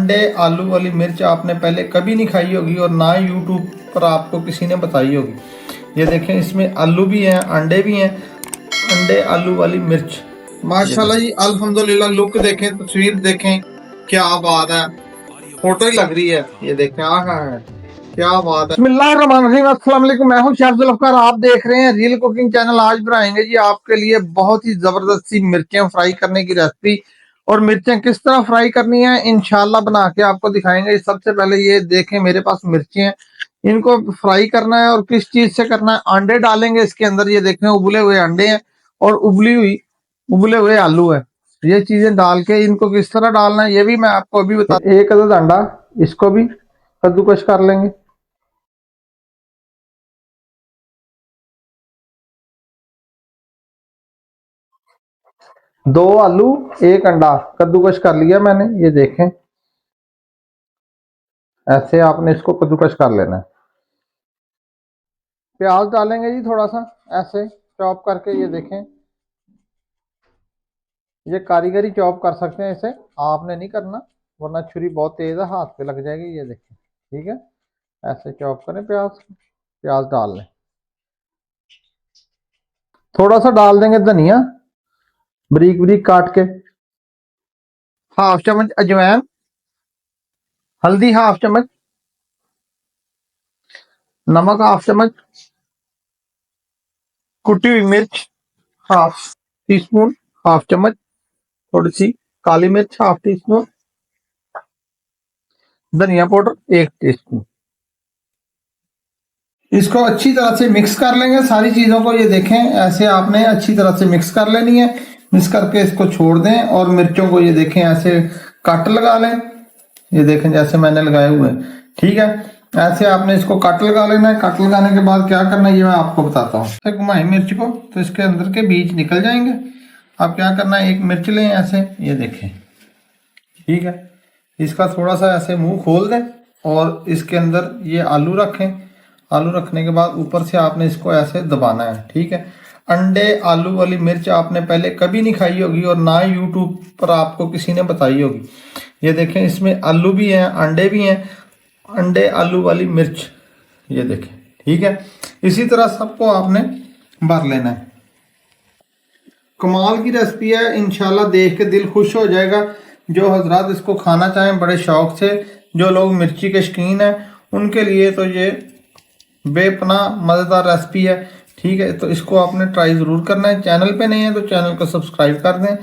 अंडे आलू वाली मिर्च आपने पहले कभी नहीं खाई होगी और ना यूट्यूब पर आपको किसी ने बताई होगी। ये देखें, इसमें आलू भी हैं, अंडे भी हैं। अंडे आलू वाली मिर्च, माशाल्लाह जी, अल्हम्दुलिल्लाह। लुक देखें, तस्वीर देखें, क्या बात है, फोटो ही लग रही है। ये देखें, क्या बात है। बिस्मिल्लाहिर्रहमानिर्रहीम, अस्सलाम वालेकुम। मैं हूं शेफ जुल्फकार, आप देख रहे हैं रियल कुकिंग चैनल। आज बनाएंगे जी आपके लिए बहुत ही जबरदस्त सी मिर्चें फ्राई करने की रेसिपी। और मिर्चें किस तरह फ्राई करनी है इंशाल्लाह बना के आपको दिखाएंगे। सबसे पहले ये देखें, मेरे पास मिर्चें हैं, इनको फ्राई करना है। और किस चीज से करना है, अंडे डालेंगे इसके अंदर। ये देखें, उबले हुए अंडे हैं और उबले हुए आलू है। ये चीजें डाल के इनको किस तरह डालना है ये भी मैं आपको अभी बता। एक अदद अंडा, इसको भी कद्दूकश कर लेंगे। दो आलू, एक अंडा कद्दूकश कर लिया मैंने। ये देखें, ऐसे आपने इसको कद्दूकश कर लेना है। प्याज डालेंगे जी थोड़ा सा, ऐसे चॉप करके। ये देखें, ये कारीगरी चॉप कर सकते हैं, इसे आपने नहीं करना वरना छुरी बहुत तेज है, हाथ पे लग जाएगी। ये देखें, ठीक है, ऐसे चॉप करें। प्याज डाल लें। थोड़ा सा डाल देंगे धनिया, बारीक बारीक काट के। हाफ चम्मच अजवाइन, हल्दी हाफ चम्मच, नमक हाफ चम्मच, कुटी हुई मिर्च हाफ टी स्पून, हाफ चम्मच। थोड़ी सी काली मिर्च हाफ टी स्पून, धनिया पाउडर 1 टीस्पून। इसको अच्छी तरह से मिक्स कर लेंगे सारी चीजों को। ये देखें, ऐसे आपने अच्छी तरह से मिक्स कर लेनी है। मिक्स करके इसको छोड़ दें और मिर्चों को ये देखें ऐसे कट लगा लें। ये देखें जैसे मैंने लगाए हुए हैं, ठीक है। ऐसे आपने इसको कट लगा लेना है। कट लगाने के बाद क्या करना है ये मैं आपको बताता हूँ। घुमाएं मिर्च को तो इसके अंदर के बीज निकल जाएंगे। अब क्या करना है, एक मिर्च लें ऐसे, ये देखें, ठीक है। इसका थोड़ा सा ऐसे मुंह खोल दें और इसके अंदर ये आलू रखें। आलू रखने के बाद ऊपर से आपने इसको ऐसे दबाना है, ठीक है। अंडे आलू वाली मिर्च आपने पहले कभी नहीं खाई होगी और ना यूट्यूब पर आपको किसी ने बताई होगी। ये देखें, इसमें आलू भी हैं, अंडे भी हैं। अंडे आलू वाली मिर्च, ये देखें, ठीक है। इसी तरह सबको आपने भर लेना है। कमाल की रेसिपी है, इंशाल्लाह देख के दिल खुश हो जाएगा। जो हजरात इसको खाना चाहें बड़े शौक से, जो लोग मिर्ची के शौकीन हैं, उनके लिए तो ये बेपनाह मज़ेदार रेसिपी है, ठीक है। तो इसको आपने ट्राई ज़रूर करना है। चैनल पे नहीं है तो चैनल को सब्सक्राइब कर दें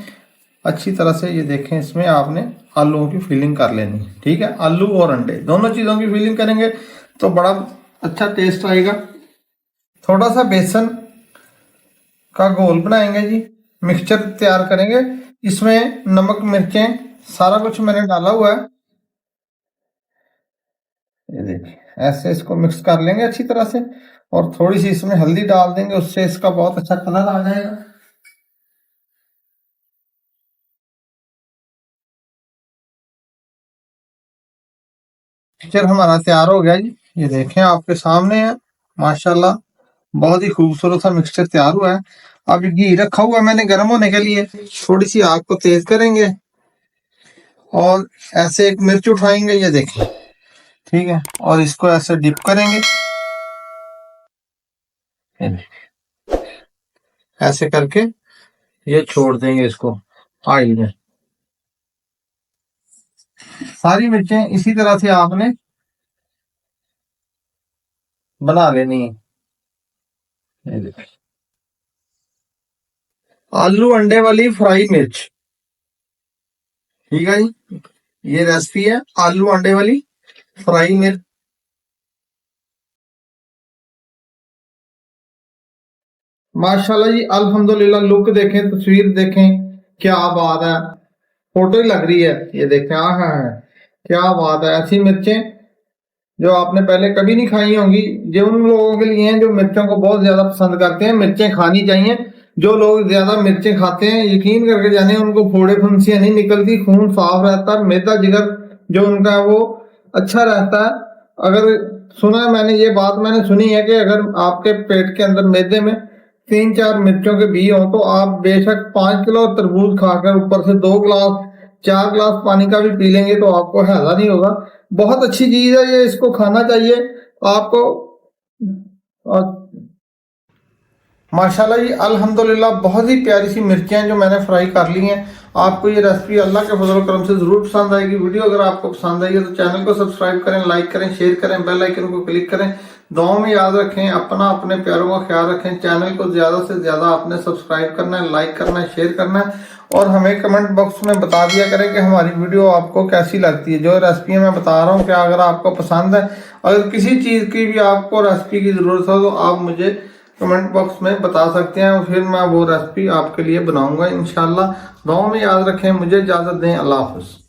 अच्छी तरह से। ये देखें, इसमें आपने आलूओं की फिलिंग कर लेनी है, ठीक है। आलू और अंडे दोनों चीज़ों की फिलिंग करेंगे तो बड़ा अच्छा टेस्ट आएगा। थोड़ा सा बेसन का घोल बनाएंगे जी, मिक्सचर तैयार करेंगे। इसमें नमक मिर्चें सारा कुछ मैंने डाला हुआ है। ये देखिए, ऐसे इसको मिक्स कर लेंगे अच्छी तरह से। और थोड़ी सी इसमें हल्दी डाल देंगे, उससे इसका बहुत अच्छा कलर आ जाएगा। मिक्सचर हमारा तैयार हो गया जी, ये देखें आपके सामने है। माशाल्लाह बहुत ही खूबसूरत सा मिक्सचर तैयार हुआ है। अब घी रखा हुआ है मैंने गर्म होने के लिए। थोड़ी सी आग को तेज करेंगे और ऐसे एक मिर्च उठाएंगे, ये देखें, ठीक है। और इसको ऐसे डिप करेंगे, ऐसे करके ये छोड़ देंगे इसको ऑयल में। सारी मिर्चें इसी तरह से आपने बना लेनी है। आलू अंडे वाली फ्राई मिर्च, ठीक है जी। ये रेसिपी है आलू अंडे वाली फ्राई मिर्च। माशाल्लाह जी, अल्हम्दुलिल्लाह। लुक देखें, तस्वीर देखें, क्या बात है, फोटो ही लग रही है। ये देखें, क्या बात है। ऐसी मिर्चें जो आपने पहले कभी नहीं खाई होंगी, जो उन लोगों के लिए हैं जो मिर्चों को बहुत ज्यादा पसंद करते हैं। मिर्चें खानी चाहिए। जो लोग ज्यादा मिर्चें खाते हैं, यकीन करके जाने उनको फोड़े फुंसियां नहीं निकलती, खून साफ रहता है, मैदा जिगर जो उनका है वो अच्छा रहता है। अगर सुना है मैंने, ये बात मैंने सुनी है कि अगर आपके पेट के अंदर मैदे में 3-4 मिर्चों के बीज हो तो आप बेशक 5 किलो तरबूज खाकर ऊपर से 2 गिलास 4 गिलास पानी का भी पी लेंगे तो आपको हैजा नहीं होगा। बहुत अच्छी चीज है ये, इसको खाना चाहिए आपको। और माशाल्लाह जी अल्हम्दुलिल्लाह बहुत ही प्यारी सी मिर्चियाँ जो मैंने फ्राई कर ली हैं। आपको ये रेसिपी अल्लाह के फजल करम से ज़रूर पसंद आएगी। वीडियो अगर आपको पसंद आई है तो चैनल को सब्सक्राइब करें, लाइक करें, शेयर करें, बेल आइकन को क्लिक करें। दुआओं में याद रखें, अपने प्यारों का ख्याल रखें। चैनल को ज़्यादा से ज़्यादा आपने सब्सक्राइब करना है, लाइक करना है, शेयर करना है और हमें कमेंट बॉक्स में बता दिया करें कि हमारी वीडियो आपको कैसी लगती है। जो रेसिपी मैं बता रहा हूँ क्या अगर आपको पसंद है, अगर किसी चीज़ की भी आपको रेसिपी की ज़रूरत हो तो आप मुझे कमेंट बॉक्स में बता सकते हैं और फिर मैं वो रेसिपी आपके लिए बनाऊंगा इंशाल्लाह। दुआओं में याद रखें। मुझे इजाज़त दें। अल्लाह हाफ़िज़।